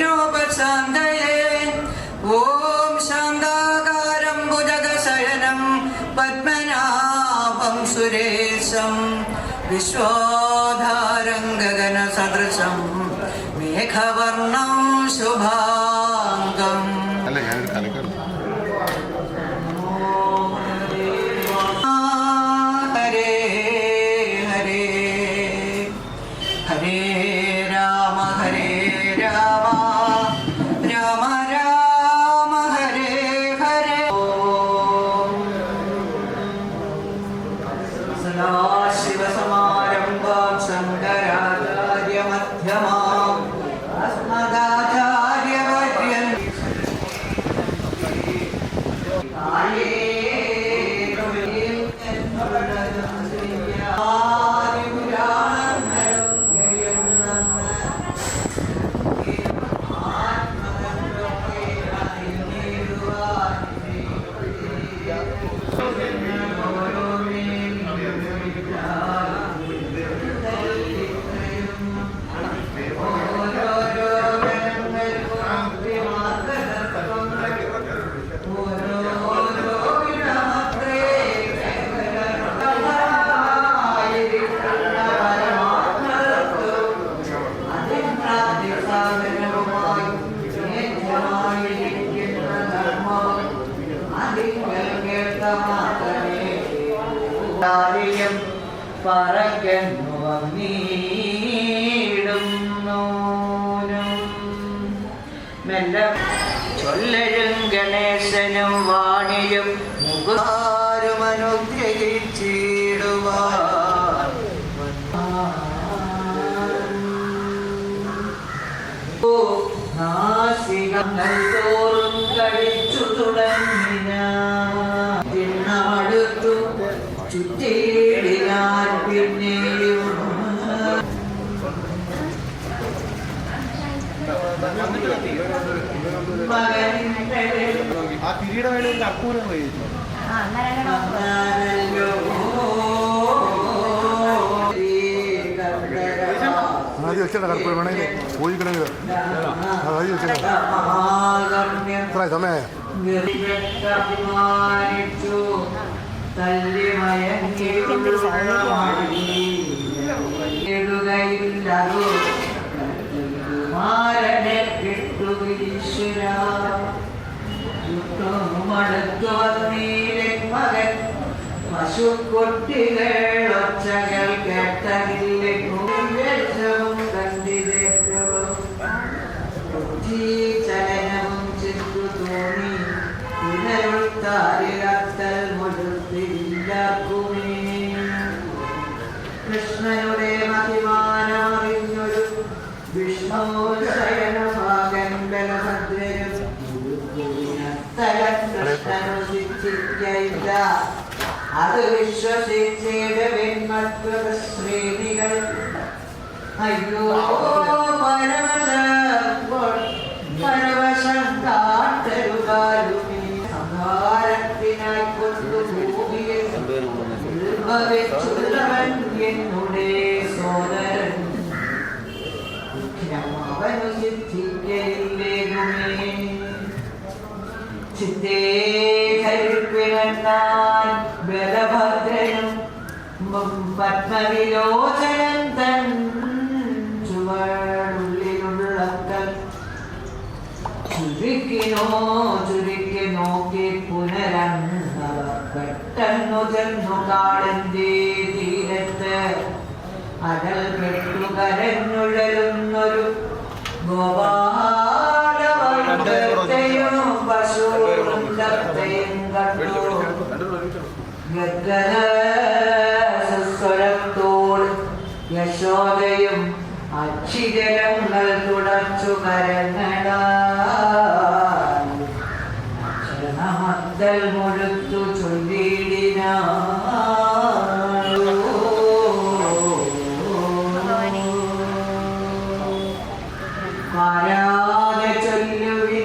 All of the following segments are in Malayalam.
സർവവിഘ്നോപശാന്തയേ ഓം ശാന്താകാരം ഭുജഗശയനം പദ്മനാഭം സുരേശം വിശ്വോധാരം ഗഗനസദൃശം മേഘവർണം ശുഭാംഗം. ഹരേ ഹരേ ഹരേ രാമ ഹരേ രാമ രാമ രാമ ഹരേ ഹരേ. സദാശിവസമാരംഭാം ശങ്കരാചാര്യമധ്യമാം അസ്മദാചാര്യപര്യന്താം പറക്കുന്നു വന്നീടുന്നു മെല്ല ചൊല്ലഴും ഗണേശനും വാണിയും മുഖാരും അനുഗ്രഹിച്ചിടുവാൻ നാസികങ്ങൾ തോറും കഴിച്ചു തുടങ്ങിനടുത്തു ചുറ്റിയിടിനാൻ പിന്നെയും ആ തിരിയുടെ വേളയിൽ കർപ്പൂരം കഴിച്ചു. ആദ്യം വെച്ചേട്ടാ കർപ്പൂരം വേണമെങ്കിൽ പോയിക്കണമെങ്കിൽ ആദ്യം വെച്ചേട്ടാ എത്ര സമയം മകൻ പശുക്കൊട്ടികൾ ഒച്ചകൾ കേട്ടതില്ലേറ്റവും കണ്ടിതേറ്റവും ചലനവും ചിന്തു തോന്നി പുനരുത്താരിടത്തൽ മുഴുത്തില്ലാക്കുമേ. കൃഷ്ണനുടെ മതിമാനമറിഞ്ഞൊരു വിഷ്ണുശയനഭാഗൻ ബലഭദ്രനും കൃഷ്ണനുദിച്ചില്ല. അത് വിശ്വസിച്ചിടുവിൻ മറ്റു ശ്രേണികൾ. അയ്യോ പരവശം കാട്ടരുകാലുമേ സംഹാരത്തിനായി കൊണ്ടു ഭൂമിയിൽ ഉത്ഭവിച്ചുള്ളവൻ എന്നുടെ സോദരൻ. അവനു സിദ്ധിക്കയില്ലേതുമേ ചിത്തേ ധരിപ്പിനാൻ ബലഭദ്രനും പത്മവിലോചനൻ തൻ ചുവടുള്ളിലുള്ളക്കൽ ചുരുക്കി നോക്കി പുനരന്നവർ പെട്ടെന്നു ചെന്നു കാടന്റെ തീരത്ത് അടൽ കെട്ടു കരഞ്ഞുഴലുന്നൊരു ഗോപാലവൃത്തയും പശുവൃന്ദത്തെയും കണ്ടു. ഗദ്ഗദസ്വരത്തോട് യശോദയും അക്ഷിജലങ്ങൾ തുടച്ചു കരങ്ങളാൽ ശരണമത്തൽ മുഴുത്തു ചൊല്ലിടിനാ. പാരാതെ ചൊല്ലുവിനാരോമരുണ്ണിതൻ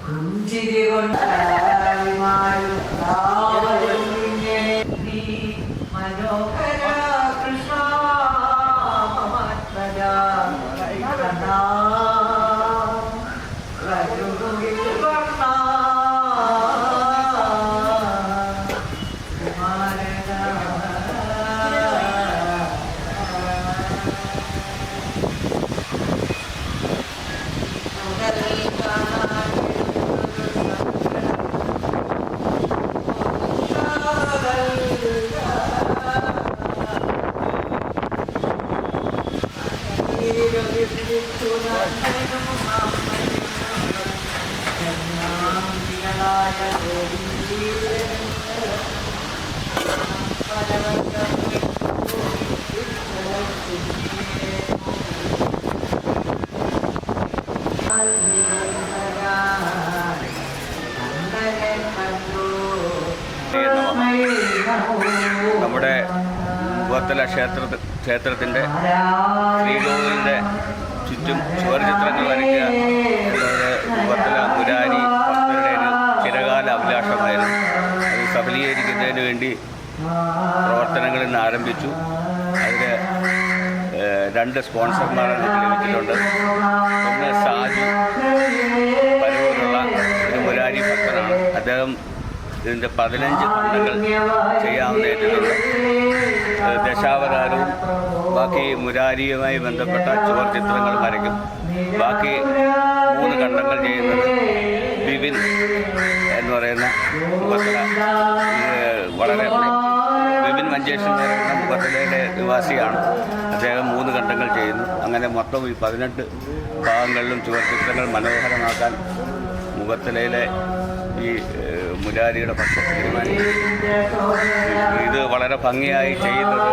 പുഞ്ചിരി കൊണ്ട് മനോഹര കൃഷ്ണ നമ്മുടെ മുഖത്തല ക്ഷേത്രത്തിൻ്റെ ശ്രീകോവിലിൻ്റെ ചുറ്റും ചുവർചിത്രങ്ങൾ വരയ്ക്കുക എന്നത് മുഖത്തല മുരാരി ഭക്തരുടെ ഒരു ചിരകാല അഭിലാഷമായിരുന്നു. അത് സഫലീകരിക്കുന്നതിന് വേണ്ടി പ്രവർത്തനങ്ങൾ ഇന്ന് ആരംഭിച്ചു. അതിൽ 2 സ്പോൺസർമാരെ നമുക്ക് ലഭിച്ചിട്ടുണ്ട്. ഒന്ന് സാജു പരവൂരുള്ള ഒരു മുരാരി ഭക്തനാണ്. അദ്ദേഹം ഇതിൻ്റെ 15 ഖണ്ഡങ്ങൾ ചെയ്യാമെന്ന് ഏറ്റിട്ടുണ്ട്. ദശാവതാരവും ബാക്കി മുരാരിയുമായി ബന്ധപ്പെട്ട ചുവർ ചിത്രങ്ങൾ വരയ്ക്കും. ബാക്കി 3 ഖണ്ഡങ്ങൾ ചെയ്യുന്നത് ബിബിൻ എന്ന് പറയുന്ന മുഖത്തല വളരെ ബിബിൻ മഞ്ചേഷൻ എന്ന് പറയുന്ന മുഖത്തലയുടെ നിവാസിയാണ്. അദ്ദേഹം 3 ഖണ്ഡങ്ങൾ ചെയ്യുന്നു. അങ്ങനെ മൊത്തം ഈ 18 ഭാഗങ്ങളിലും ചുവർ ചിത്രങ്ങൾ മനോഹരമാക്കാൻ മുഖത്തലയിലെ ഈ മുരാരിയുടെ പക്ഷം തീരുമാനിച്ചു. ഇത് വളരെ ഭംഗിയായി ചെയ്യുന്നത്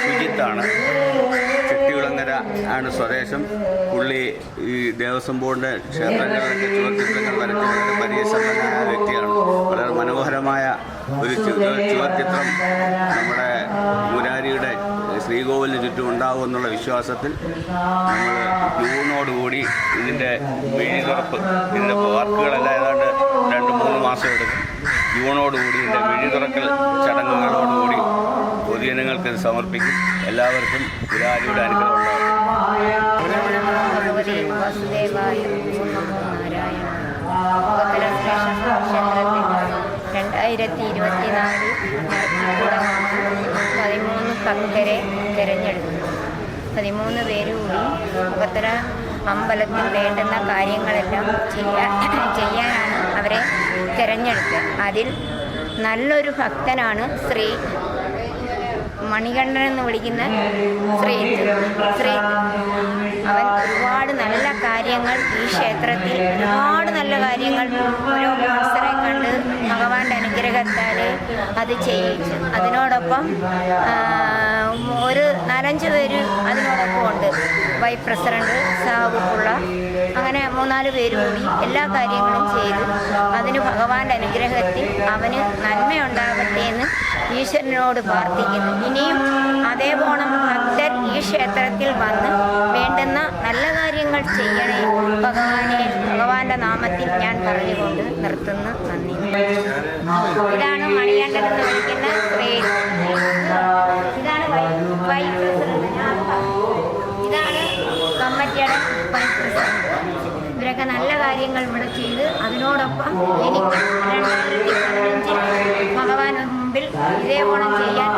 സുജിത്താണ്. ചെട്ടികുളങ്ങര ആണ് സ്വദേശം. പുള്ളി ഈ ദേവസ്വം ബോർഡിൻ്റെ ക്ഷേത്രങ്ങളിലൊക്കെ ചുവർചിത്രങ്ങൾ വരച്ച് വളരെ പരിചയസമ്പന്നനായ വ്യക്തിയാണ്. വളരെ മനോഹരമായ ഒരു ചുവർചിത്രം നമ്മുടെ മുരാരിയുടെ ശ്രീകോവിലിന് ചുറ്റും ഉണ്ടാകും എന്നുള്ള വിശ്വാസത്തിൽ നമ്മൾ ജൂണോടുകൂടി ഇതിൻ്റെ വിഴിതുറപ്പ്, ഇതിൻ്റെ വർക്കുകളെല്ലാം ഏതാണ്ട് 2-3 മാസം എടുക്കും. ജൂണോടുകൂടി ഇതിൻ്റെ വിഴിതുറക്കൽ ചടങ്ങുകളോടുകൂടി പൊതുജനങ്ങൾക്ക് ഇത് സമർപ്പിക്കും. എല്ലാവർക്കും മുരാരിയുടെ അനുഗ്രഹം ഉണ്ടാകും. വാസുദേവായ നാരായണ ക്ഷേത്രത്തിൽ 2024 13 ഭക്തരെ തിരഞ്ഞെടുത്തു. 13 പേര് കൂടി മുഖത്തല അമ്പലത്തിൽ വേണ്ടുന്ന കാര്യങ്ങളെല്ലാം ചെയ്യാനാണ് അവരെ തിരഞ്ഞെടുത്തത്. അതിൽ നല്ലൊരു ഭക്തനാണ് ശ്രീ മണികണ്ഠൻ എന്ന് വിളിക്കുന്ന ശ്രീ അവൻ ഒരുപാട് നല്ല കാര്യങ്ങൾ ഈ ക്ഷേത്രത്തിൽ ഒരുപാട് നല്ല കാര്യങ്ങൾ ഓരോ മാസ്റ്ററെ കണ്ട് ഭഗവാന്റെ അനുഗ്രഹത്താൽ അത് ചെയ്യിച്ചു. അതിനോടൊപ്പം ഒരു 4-5 പേര് അതിനോടൊപ്പം ഉണ്ട്. വൈസ് പ്രസിഡന്റ് സാബുള്ള, അങ്ങനെ 3-4 പേര് കൂടി എല്ലാ കാര്യങ്ങളും ചെയ്തു. അതിന് ഭഗവാന്റെ അനുഗ്രഹത്തിൽ അവന് നന്മയുണ്ടാകട്ടെ എന്ന് ഈശ്വരനോട് പ്രാർത്ഥിക്കുന്നു. ഇനിയും അതേപോലെ ഭക്തർ ഈ ക്ഷേത്രത്തിൽ വന്ന് വേണ്ടുന്ന നല്ല കാര്യങ്ങൾ ചെയ്യണേ ഭഗവാന്റെ നാമത്തിൽ ഞാൻ പറഞ്ഞുകൊണ്ട് നിർത്തുന്നു. നന്ദി. ഇതാണ് മണികണ്ഠൻ എന്ന് വിളിക്കുന്ന പേര്. ഇതാണ് വൈസ് പ്രസിഡന്റ്. ഇതാണ് കമ്മിറ്റിയുടെ വൈസ് പ്രസിഡന്റ്. ഇവരൊക്കെ നല്ല കാര്യങ്ങൾ ഇവിടെ ചെയ്ത് അതിനോടൊപ്പം എനിക്ക് 2015 ഭഗവാൻ മുമ്പിൽ ഇതേപോലെ ചെയ്യാൻ